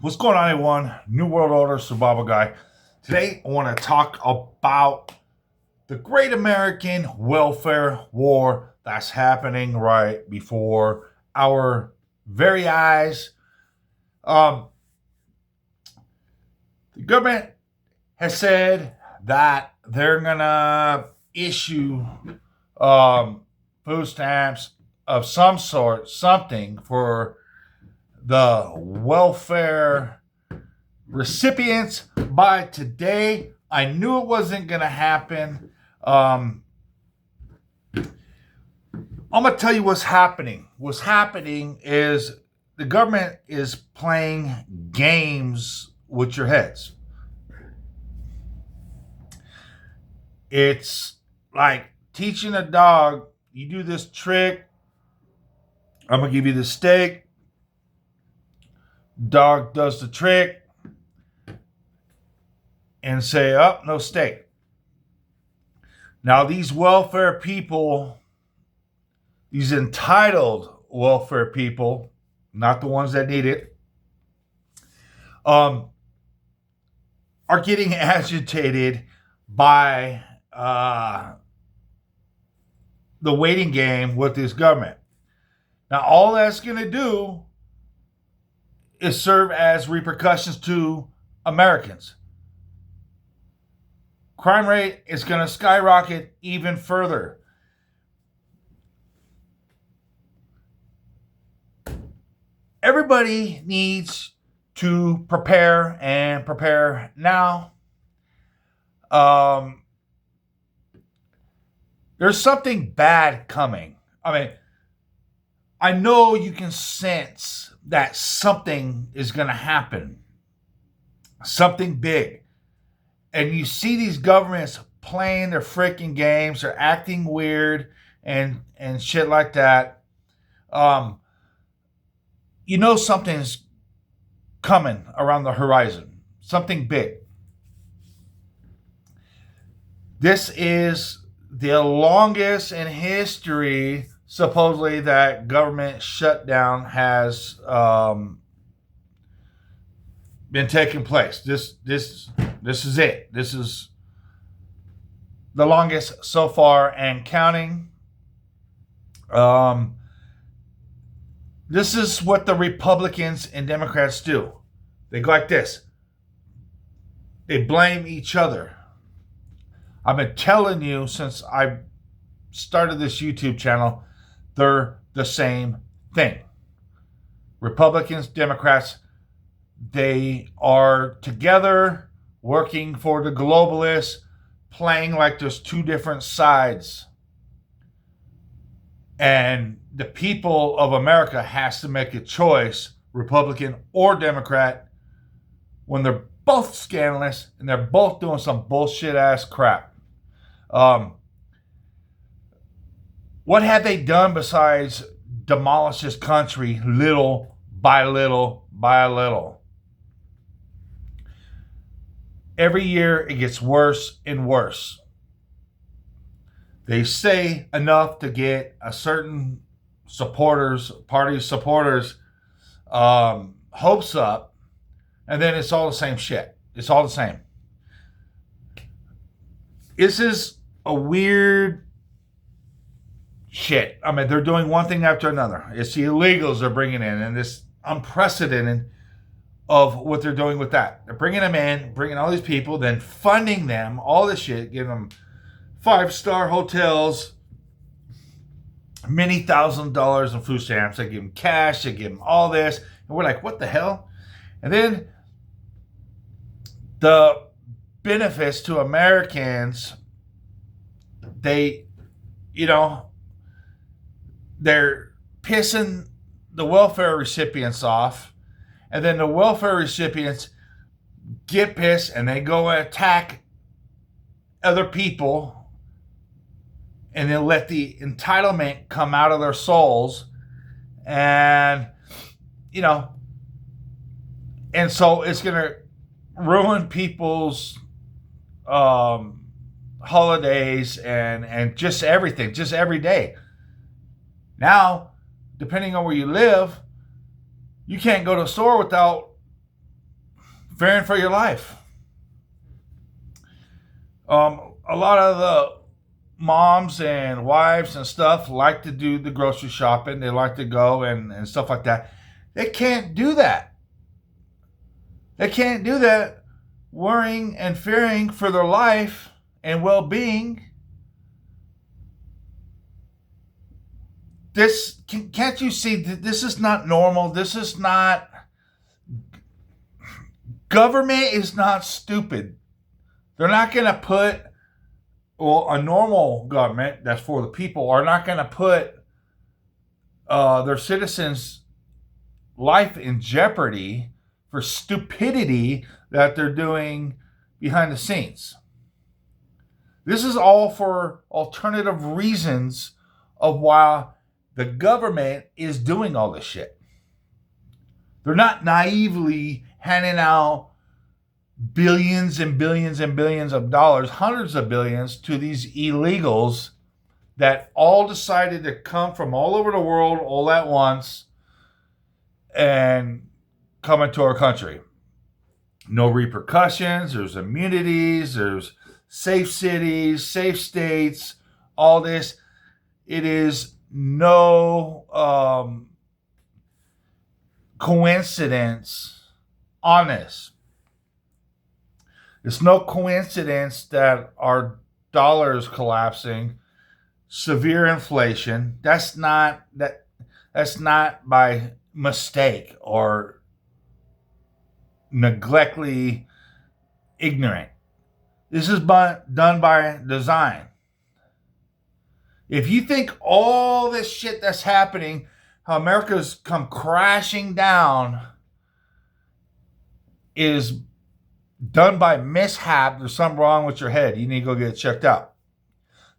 What's going on, everyone? New World Order Survival Guy. Today, I want to talk about the Great American Welfare War that's happening right before our very eyes. The government has said that they're gonna issue food stamps of some sort, something for the welfare recipients by today. I knew it wasn't going to happen. I'm going to tell you what's happening. What's happening is the government is playing games with your heads. It's like teaching a dog, you do this trick, I'm going to give you the steak. Dog does the trick and say, oh, no steak. Now, these welfare people, these entitled welfare people, not the ones that need it, are getting agitated by the waiting game with this government. Now, all that's going to do is serve as repercussions to Americans. Crime rate is going to skyrocket even further. Everybody needs to prepare and prepare now. There's something bad coming. I know you can sense that something is going to happen, something big. And you see these governments playing their freaking games, they're acting weird and shit like that. You know something's coming around the horizon, something big. This is the longest in history supposedly that government shutdown has been taking place. This is it. This is the longest so far and counting. This is what the Republicans and Democrats do. They go like this. They blame each other. I've been telling you since I started this YouTube channel, they're the same thing. Republicans, Democrats, they are together working for the globalists, playing like there's two different sides. And the people of America has to make a choice, Republican or Democrat, when they're both scandalous and they're both doing some bullshit ass crap. What have they done besides demolish this country little by little by little? Every year it gets worse and worse. They say enough to get a certain party supporters, hopes up, and then it's all the same shit. It's all the same. This is a weird shit. They're doing one thing after another. It's the illegals they're bringing in, and this unprecedented of what they're doing with that. They're bringing them in, bringing all these people, then funding them, all this shit, giving them 5-star hotels, many $1,000s in food stamps. They give them cash, they give them all this, and we're like, what the hell? And then the benefits to Americans, they're pissing the welfare recipients off, and then the welfare recipients get pissed and they go and attack other people, and they'll let the entitlement come out of their souls, and and so it's gonna ruin people's holidays and just everything, just every day. Now, depending on where you live, you can't go to a store without fearing for your life. A lot of the moms and wives and stuff like to do the grocery shopping. They like to go and stuff like that. They can't do that. They can't do that worrying and fearing for their life and well-being. Can't you see that this is not normal? This is not, government is not stupid. They're not going to put, well, a normal government that's for the people are not going to put their citizens' life in jeopardy for stupidity that they're doing behind the scenes. This is all for alternative reasons of why the government is doing all this shit. They're not naively handing out billions and billions and billions of dollars, hundreds of billions, to these illegals that all decided to come from all over the world all at once and come into our country. No repercussions, there's immunities, there's safe cities, safe states, all this. It is no coincidence on this. It's no coincidence that our dollar is collapsing, severe inflation. That's not by mistake or neglectly ignorant. This is done by design. If you think all this shit that's happening, how America's come crashing down, is done by mishap, there's something wrong with your head. You need to go get it checked out.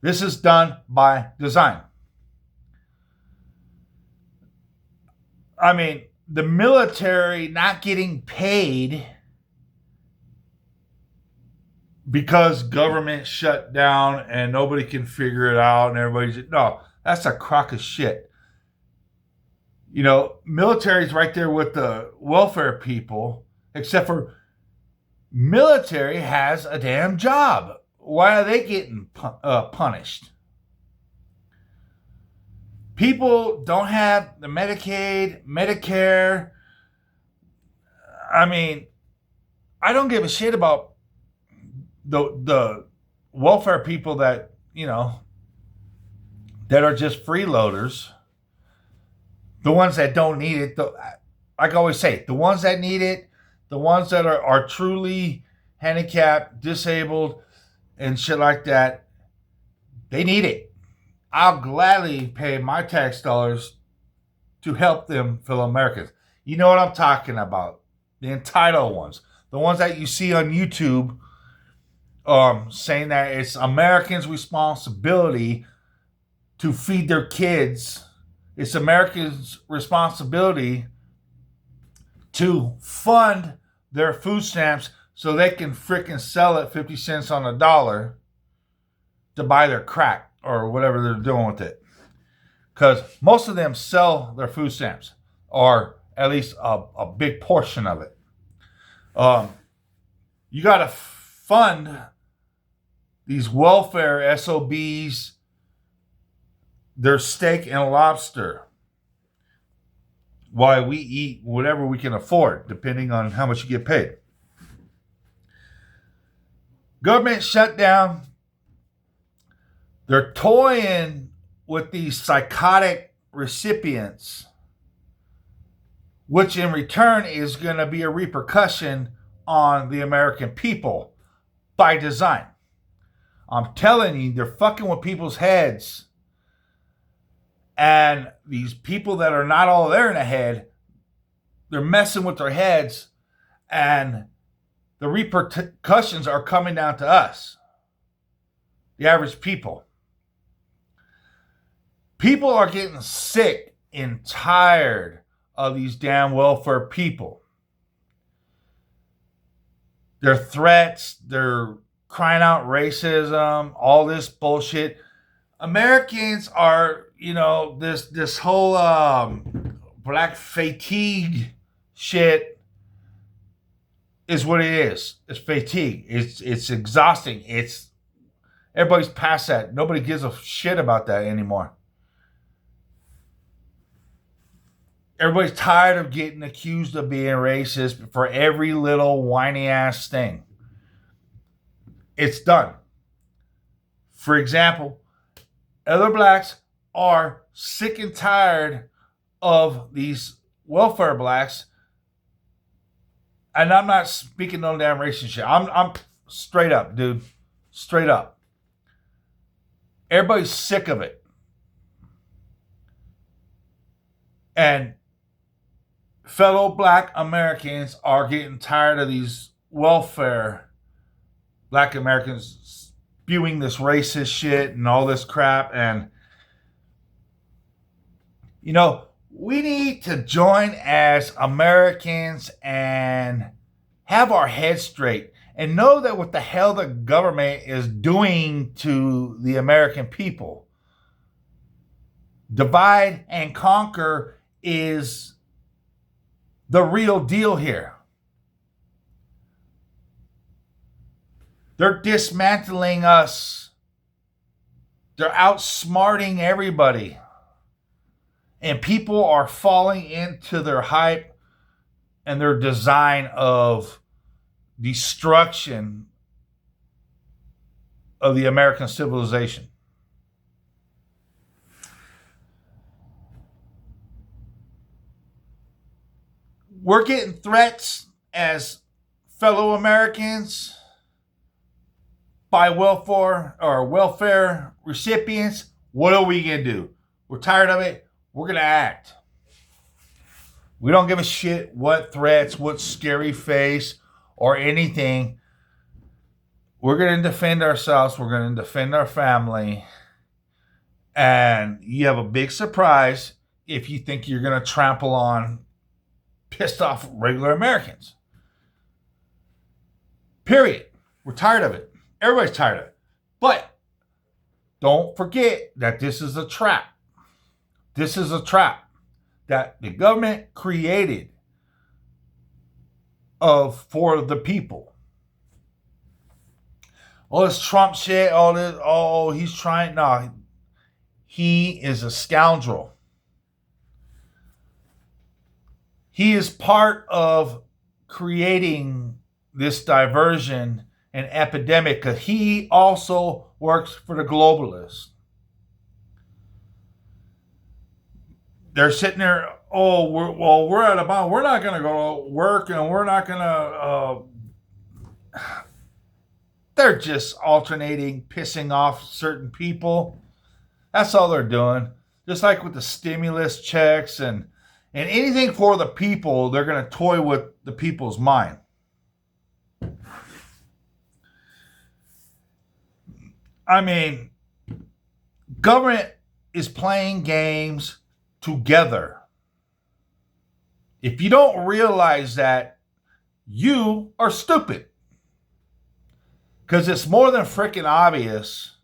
This is done by design. I mean, the military not getting paid because government shut down and nobody can figure it out and everybody's, no, that's a crock of shit. You know, military's right there with the welfare people, except for military has a damn job. Why are they getting punished? People don't have the Medicaid, Medicare. I mean, I don't give a shit about the welfare people that, you know, that are just freeloaders. The ones that don't need it. Like I always say, the ones that need it, the ones that are truly handicapped, disabled, and shit like that, they need it. I'll gladly pay my tax dollars to help them fellow Americans. You know what I'm talking about. The entitled ones. The ones that you see on YouTube saying that it's Americans' responsibility to feed their kids. It's Americans' responsibility to fund their food stamps so they can frickin' sell it 50 cents on the dollar to buy their crack or whatever they're doing with it. Because most of them sell their food stamps, or at least a big portion of it. You got to fund these welfare SOBs, their steak and lobster, while we eat whatever we can afford, depending on how much you get paid. Government shut down. They're toying with these psychotic recipients, which in return is going to be a repercussion on the American people by design. I'm telling you, they're fucking with people's heads. And these people that are not all there in the head, they're messing with their heads, and the repercussions are coming down to us, the average people. People are getting sick and tired of these damn welfare people. Their threats, their crying out racism, all this bullshit. Americans are, you know, this whole black fatigue shit is what it is. It's fatigue. It's exhausting. Everybody's past that. Nobody gives a shit about that anymore. Everybody's tired of getting accused of being racist for every little whiny ass thing. It's done. For example, other blacks are sick and tired of these welfare blacks. And I'm not speaking no damn racist shit. I'm straight up, dude. Straight up. Everybody's sick of it. And fellow black Americans are getting tired of these welfare black Americans spewing this racist shit and all this crap. And, you know, we need to join as Americans and have our heads straight and know that what the hell the government is doing to the American people. Divide and conquer is the real deal here. They're dismantling us. They're outsmarting everybody. And people are falling into their hype and their design of destruction of the American civilization. We're getting threats as fellow Americans by welfare recipients. What are we going to do? We're tired of it. We're going to act. We don't give a shit what threats, what scary face, or anything. We're going to defend ourselves. We're going to defend our family. And you have a big surprise if you think you're going to trample on pissed off regular Americans. Period. We're tired of it. Everybody's tired of it. But don't forget that this is a trap. This is a trap that the government created for the people. All this Trump shit, he's trying. No, he is a scoundrel. He is part of creating this diversion and epidemic because he also works for the globalists. They're sitting there, we're at a bound. We're not going to go to work and we're not going to... They're just alternating, pissing off certain people. That's all they're doing. Just like with the stimulus checks and anything for the people, they're going to toy with the people's mind. I mean, government is playing games together. If you don't realize that, you are stupid. Because it's more than freaking obvious,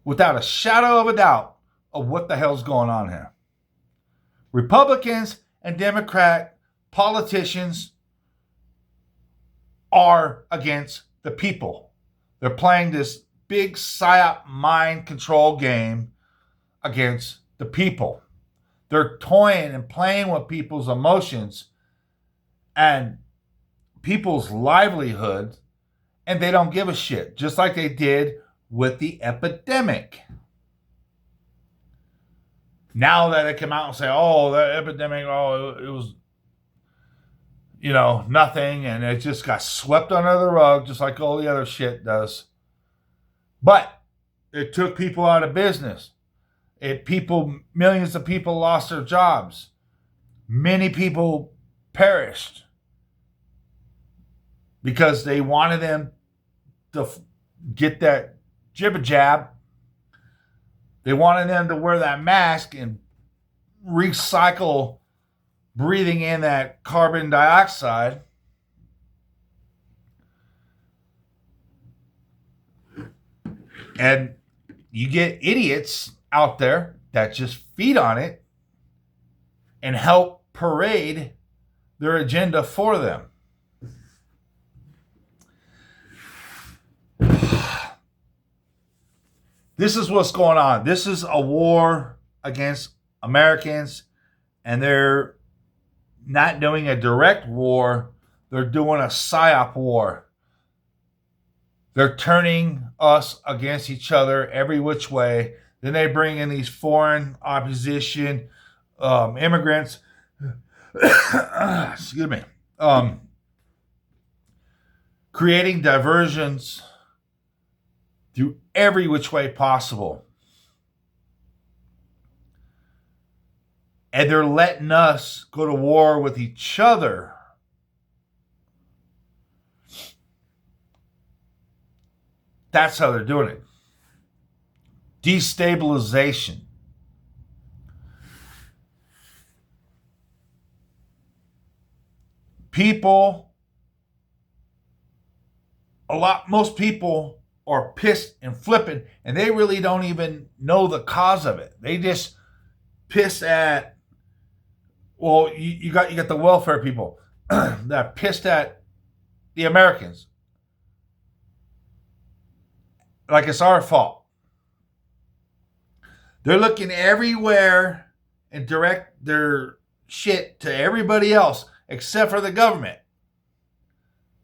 without a shadow of a doubt, of what the hell's going on here. Republicans and Democrat politicians are against the people. They're playing this big psyop mind control game against the people. They're toying and playing with people's emotions and people's livelihood, and they don't give a shit, just like they did with the epidemic. Now that they come out and say, that epidemic, it was, nothing, and it just got swept under the rug, just like all the other shit does. But it took people out of business. Millions of people lost their jobs. Many people perished because they wanted them to get that jibber jab. They wanted them to wear that mask and recycle breathing in that carbon dioxide. And you get idiots out there that just feed on it and help parade their agenda for them. This is what's going on. This is a war against Americans, and they're not doing a direct war. They're doing a psyop war. They're turning us against each other every which way. Then they bring in these foreign opposition immigrants. Excuse me. Creating diversions through every which way possible. And they're letting us go to war with each other. That's how they're doing it. Destabilization. Most people are pissed and flipping, and they really don't even know the cause of it. They just piss at, well, you got the welfare people that pissed at the Americans. Like it's our fault. They're looking everywhere and direct their shit to everybody else except for the government.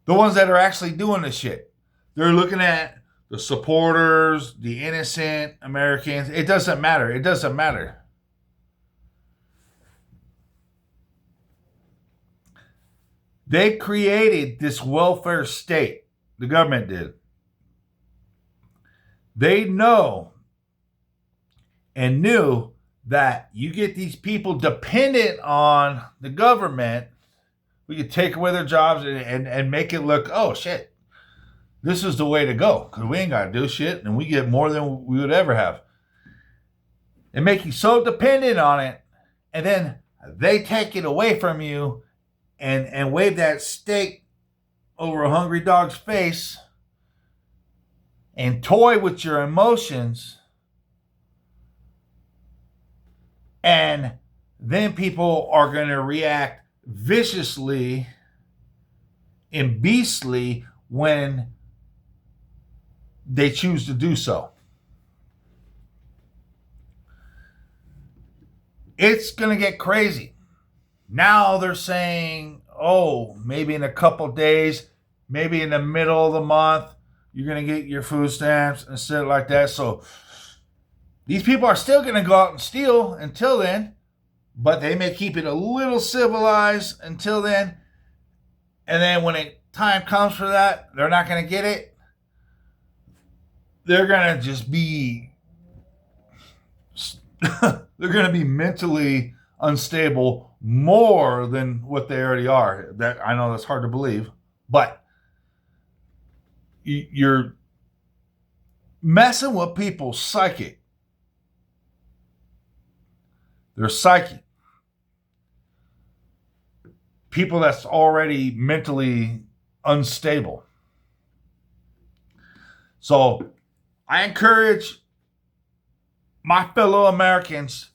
The ones that are actually doing the shit. They're looking at the supporters, the innocent Americans. It doesn't matter. It doesn't matter. They created this welfare state. The government did. They know and knew that you get these people dependent on the government, we could take away their jobs and make it look, oh shit, this is the way to go because we ain't got to do shit and we get more than we would ever have. And make you so dependent on it, and then they take it away from you and wave that steak over a hungry dog's face and toy with your emotions, and then people are going to react viciously and beastly when they choose to do so. It's going to get crazy. Now they're saying, oh, maybe in a couple days, maybe in the middle of the month, you're going to get your food stamps and shit like that. So these people are still going to go out and steal until then, but they may keep it a little civilized until then. And then when time comes for that, they're not going to get it. They're going to just be, they're going to be mentally unstable more than what they already are. That I know that's hard to believe, but you're messing with people's psyche. Their psyche. People that's already mentally unstable. So I encourage my fellow Americans,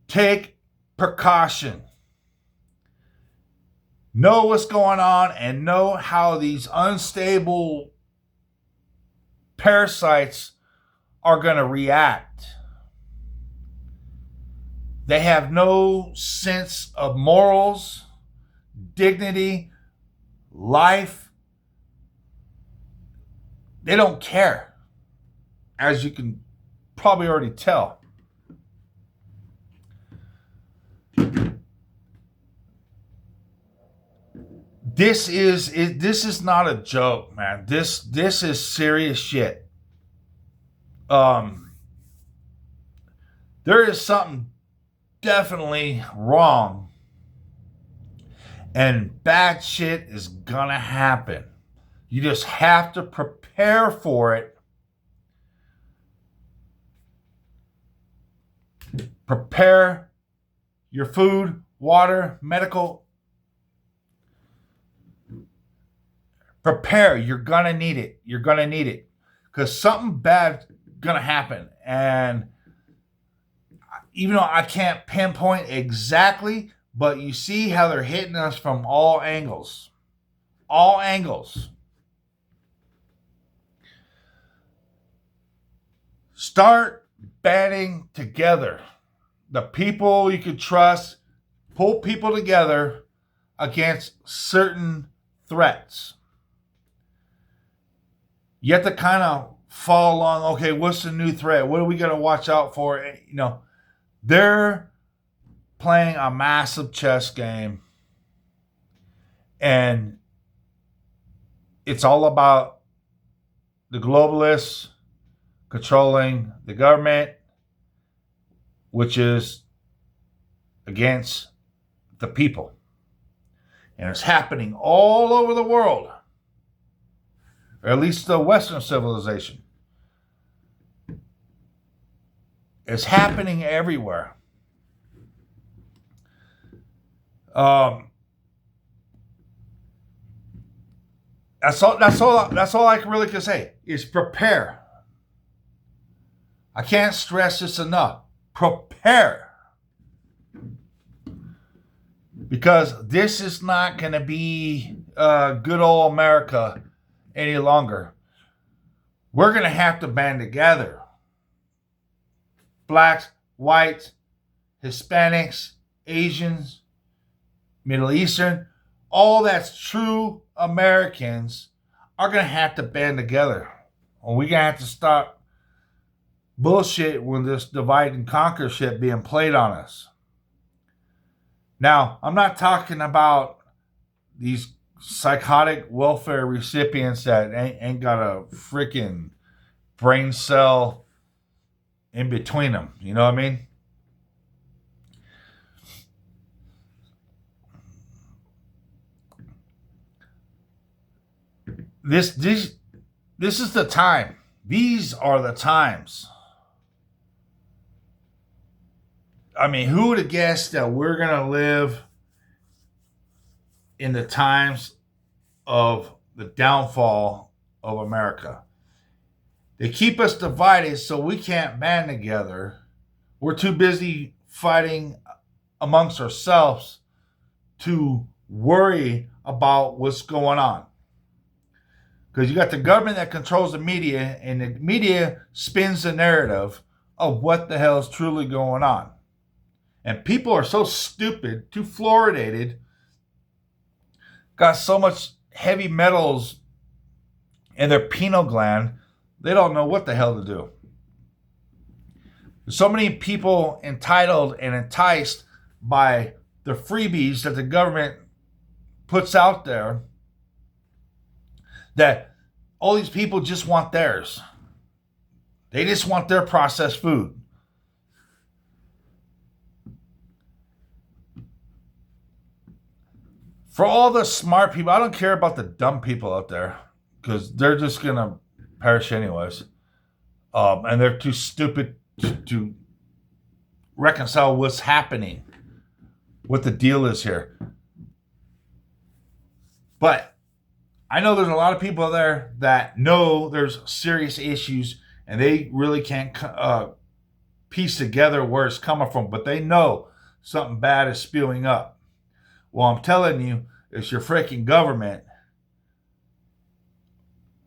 take precaution. Know what's going on and know how these unstable parasites are going to react. They have no sense of morals, dignity, life. They don't care, as you can probably already tell. This is not a joke, man. This is serious shit. There is something definitely wrong, and bad shit is gonna happen. You just have to prepare for it. Prepare your food, water, medical. Prepare. You're gonna need it. You're gonna need it because something bad gonna happen. And even though I can't pinpoint exactly, but you see how they're hitting us from all angles. All angles. Start banding together. The people you can trust, pull people together against certain threats. You have to kind of follow along. Okay, what's the new threat? What are we going to watch out for? They're playing a massive chess game, and it's all about the globalists controlling the government, which is against the people. And it's happening all over the world, or at least the Western civilization. It's happening everywhere. That's all I really can say is prepare. I can't stress this enough. Prepare. Because this is not going to be good old America any longer. We're going to have to band together. Blacks, whites, Hispanics, Asians, Middle Eastern, all that's true Americans are going to have to band together. Or we're going to have to stop bullshit with this divide and conquer shit being played on us. Now, I'm not talking about these psychotic welfare recipients that ain't got a freaking brain cell in between them. You know what I mean? This is the time. These are the times. I mean, who would have guessed that we're going to live in the times of the downfall of America? They keep us divided so we can't band together. We're too busy fighting amongst ourselves to worry about what's going on. Because you got the government that controls the media, and the media spins the narrative of what the hell is truly going on. And people are so stupid, too fluoridated, got so much heavy metals in their pineal gland, they don't know what the hell to do. There's so many people entitled and enticed by the freebies that the government puts out there that all these people just want theirs. They just want their processed food. For all the smart people, I don't care about the dumb people out there because they're just going to perish anyways. And they're too stupid to reconcile what's happening, what the deal is here. But I know there's a lot of people there that know there's serious issues and they really can't piece together where it's coming from, but they know something bad is spewing up. Well, I'm telling you, it's your freaking government.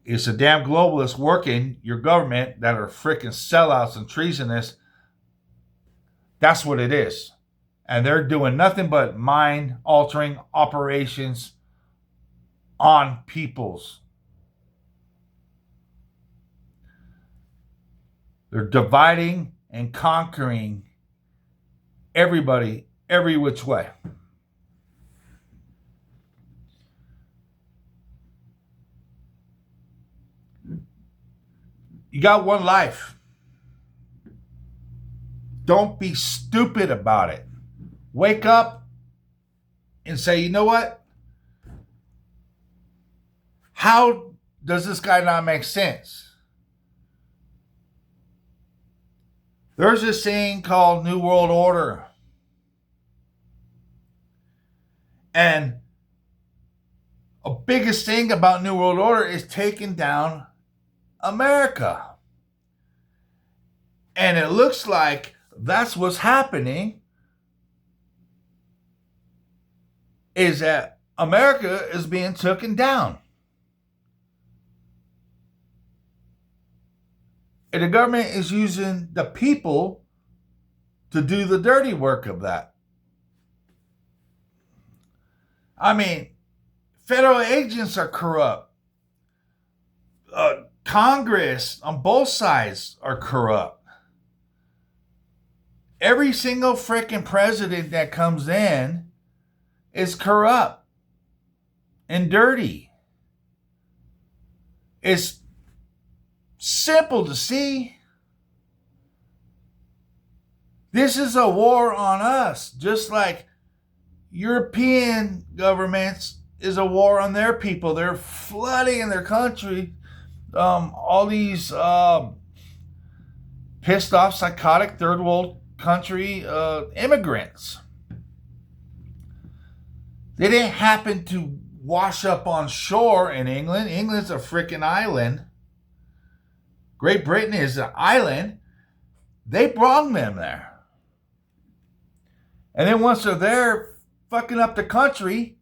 It's the damn globalists working your government that are freaking sellouts and treasonous. That's what it is. And they're doing nothing but mind-altering operations on peoples. They're dividing and conquering everybody every which way. You got one life. Don't be stupid about it. Wake up and say, you know what? How does this guy not make sense? There's this thing called New World Order. And a biggest thing about New World Order is taking down America. And it looks like that's what's happening, is that America is being taken down. And the government is using the people to do the dirty work of that. I mean, federal agents are corrupt. Congress on both sides are corrupt. Every single freaking president that comes in is corrupt and dirty. It's simple to see. This is a war on us, just like European governments is a war on their people. They're flooding in their country. All these pissed off, psychotic third world country immigrants. They didn't happen to wash up on shore in England. England's a freaking island. Great Britain is an island. They brought them there. And then once they're there fucking up the country,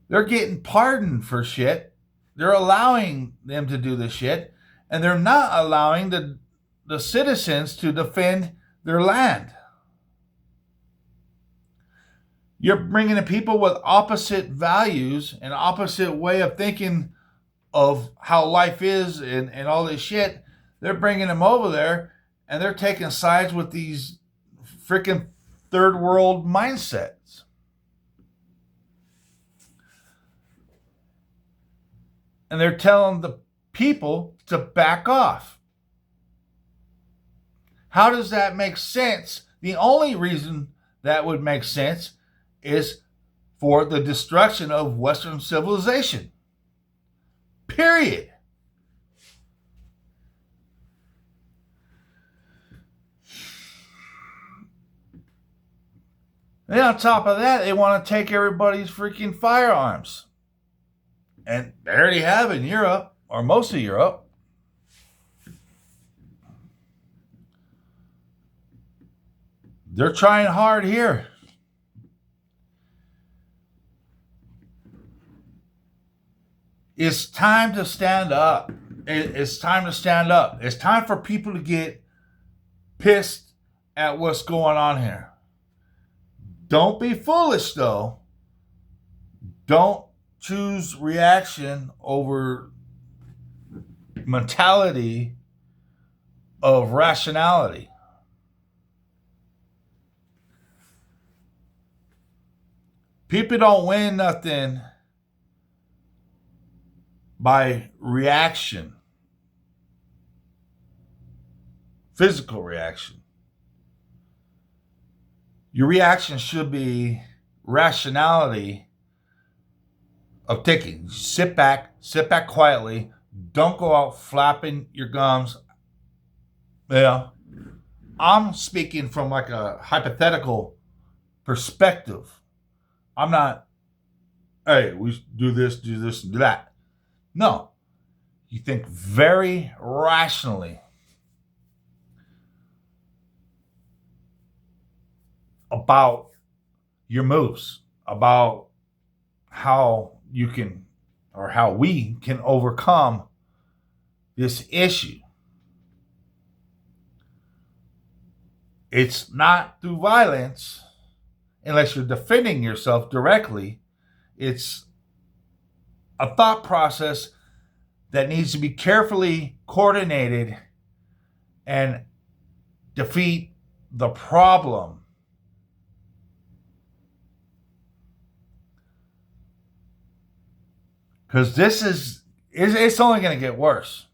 they're getting pardoned for shit. They're allowing them to do the shit. And they're not allowing the citizens to defend their land. You're bringing in people with opposite values and opposite way of thinking of how life is and all this shit. They're bringing them over there and they're taking sides with these freaking third world mindsets. And they're telling the people to back off. How does that make sense? The only reason that would make sense is for the destruction of Western civilization. Period. And on top of that, they want to take everybody's freaking firearms. And they already have in Europe, or most of Europe. They're trying hard here. It's time to stand up. It's time to stand up. It's time for people to get pissed at what's going on here. Don't be foolish, though. Don't choose reaction over mentality of rationality. People don't win nothing by reaction, physical reaction. Your reaction should be rationality of thinking. Sit back quietly. Don't go out flapping your gums. Yeah, I'm speaking from like a hypothetical perspective. I'm not, hey, we do this, and do that. No, you think very rationally about your moves, about how you can, or how we can overcome this issue. It's not through violence, unless you're defending yourself directly. It's a thought process that needs to be carefully coordinated and defeat the problem. Because it's only going to get worse.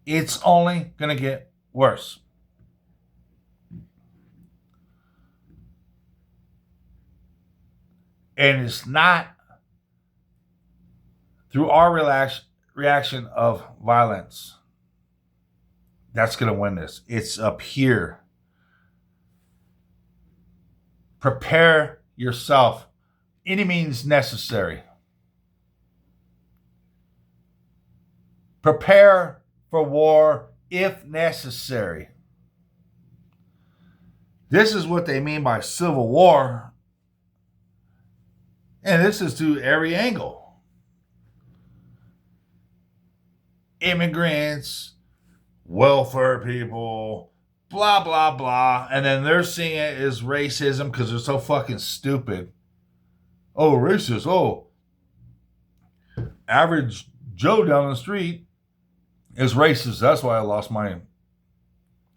It's only going to get worse. And it's not through our reaction of violence that's going to win this. It's up here. Prepare yourself. Any means necessary. Prepare for war if necessary. This is what they mean by civil war. And this is to every angle. immigrants, welfare people, blah, blah, blah. And then they're seeing it as racism because they're so fucking stupid. Oh, racist. Oh, average Joe down the street is racist. That's why I lost my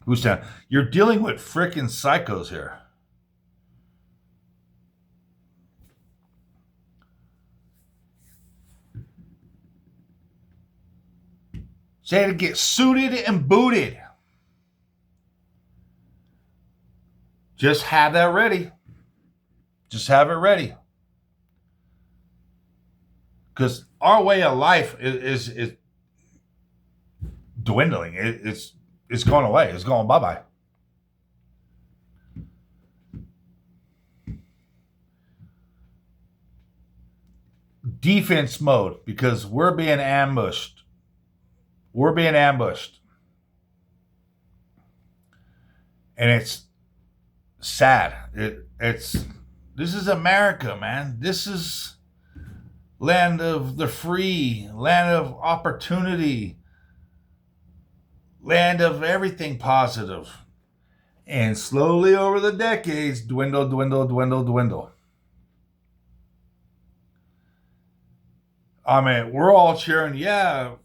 food stamp. You're dealing with freaking psychos here. So they had to get suited and booted. Just have that ready. Just have it ready. Because our way of life is dwindling. It's going away. It's going bye-bye. Defense mode, because we're being ambushed. We're being ambushed. And it's sad. This is America, man. This is land of the free, land of opportunity, land of everything positive. And slowly over the decades, dwindle, dwindle, dwindle, dwindle. I mean, we're all cheering, yeah,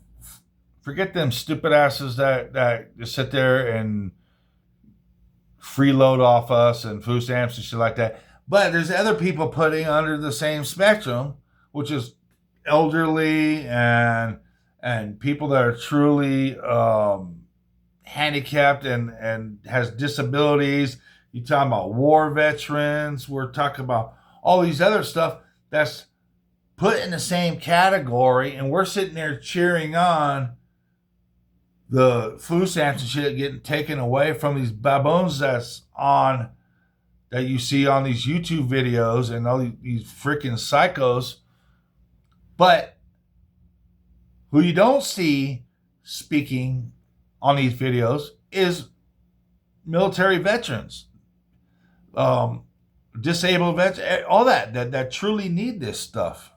forget them stupid asses that just sit there and freeload off us and food stamps and shit like that. But there's other people putting under the same spectrum, which is elderly and people that are truly handicapped and has disabilities. You're talking about war veterans. We're talking about all these other stuff that's put in the same category, and we're sitting there cheering on the food stamps and shit getting taken away from these baboons that you see on these YouTube videos and all these freaking psychos. But who you don't see speaking on these videos is military veterans, disabled veterans, all that truly need this stuff.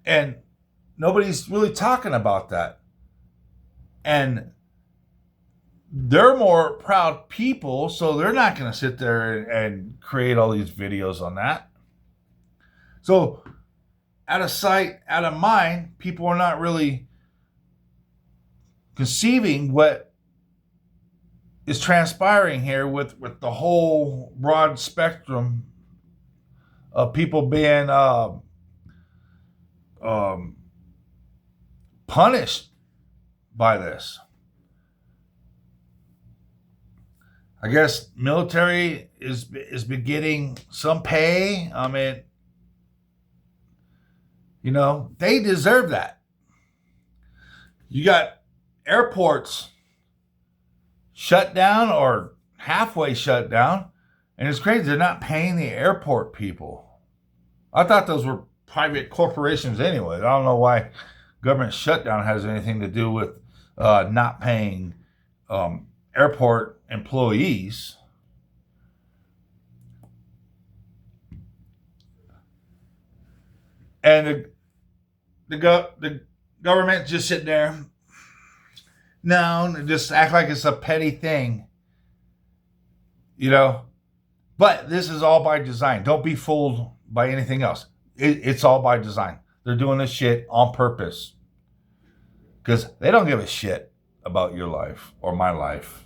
And nobody's really talking about that. And they're more proud people, so they're not going to sit there and create all these videos on that. So out of sight, out of mind, people are not really conceiving what is transpiring here with the whole broad spectrum of people being punished by this. I guess military is getting some pay. I mean, you know, they deserve that. You got airports shut down or halfway shut down, and it's crazy. They're not paying the airport people. I thought those were private corporations anyway. I don't know why government shutdown has anything to do with not paying airport employees. And the government just sitting there, no, just act like it's a petty thing, you know. But this is all by design. Don't be fooled by anything else. It's all by design. They're doing this shit on purpose because they don't give a shit about your life or my life.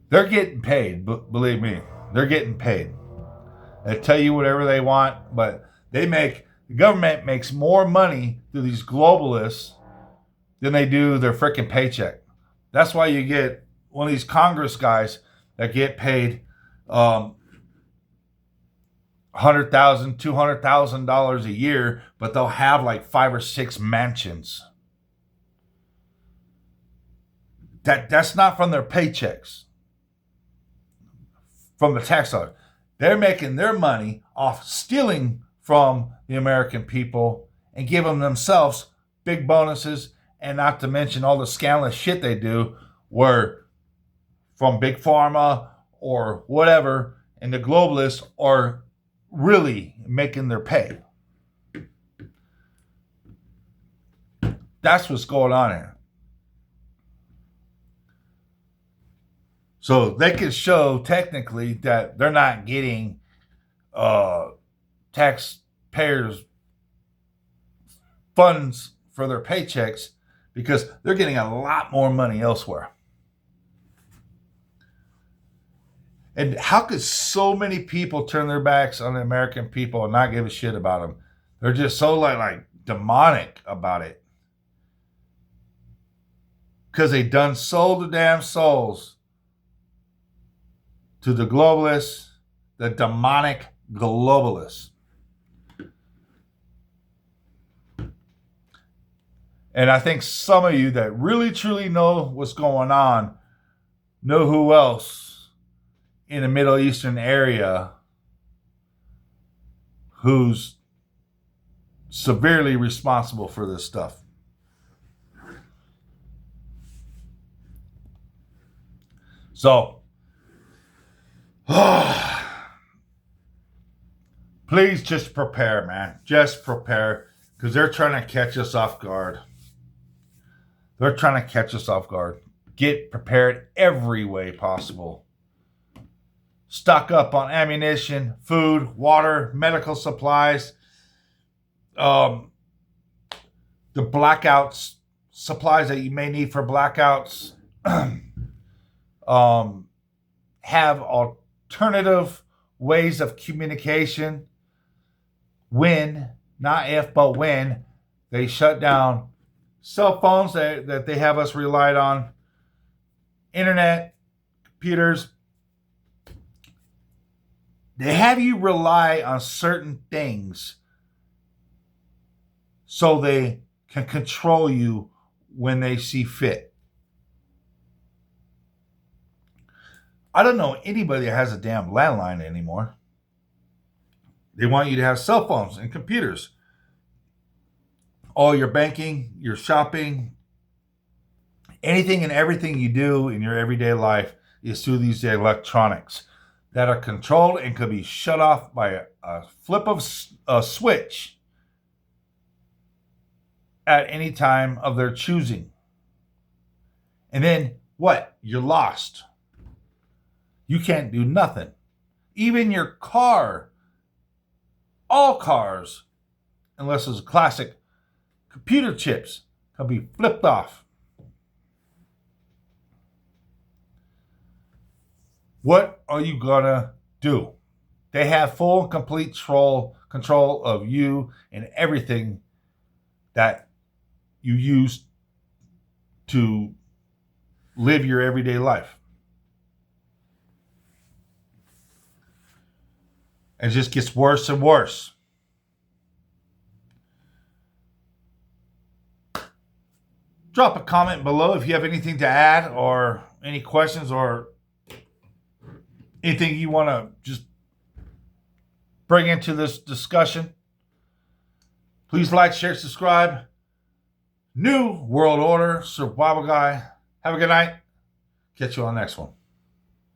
They're getting paid. Believe me, they're getting paid. They tell you whatever they want, but the government makes more money through these globalists than they do their freaking paycheck. That's why you get one of these Congress guys that get paid $100,000, $200,000 a year, but they'll have like 5 or 6 mansions. That's not from their paychecks, from the tax dollars. They're making their money off stealing from the American people and giving themselves big bonuses, and not to mention all the scandalous shit they do where from Big Pharma or whatever, and the globalists are really making their pay. That's what's going on here. So they can show technically that they're not getting taxpayers' funds for their paychecks because they're getting a lot more money elsewhere. And how could so many people turn their backs on the American people and not give a shit about them? They're just so like demonic about it. Because they done sold the damn souls to the globalists, the demonic globalists. And I think some of you that really truly know what's going on know who else in the Middle Eastern area who's severely responsible for this stuff. So, please just prepare, man. Just prepare, because they're trying to catch us off guard. They're trying to catch us off guard. Get prepared every way possible. Stock up on ammunition, food, water, medical supplies. The blackouts, supplies that you may need for blackouts. Have alternative ways of communication when, not if, but when they shut down cell phones that they have us relied on, internet, computers. They have you rely on certain things so they can control you when they see fit. I don't know anybody that has a damn landline anymore. They want you to have cell phones and computers. All your banking, your shopping, anything and everything you do in your everyday life is through these electronics that are controlled and could be shut off by a flip of a switch at any time of their choosing. And then what? You're lost. You can't do nothing. Even your car, all cars, unless it's a classic, computer chips can be flipped off. What are you gonna do? They have full and complete control of you and everything that you use to live your everyday life. It just gets worse and worse. Drop a comment below if you have anything to add or any questions or anything you want to just bring into this discussion. Please like, share, subscribe. New World Order Survival Guy. Have a good night. Catch you on the next one.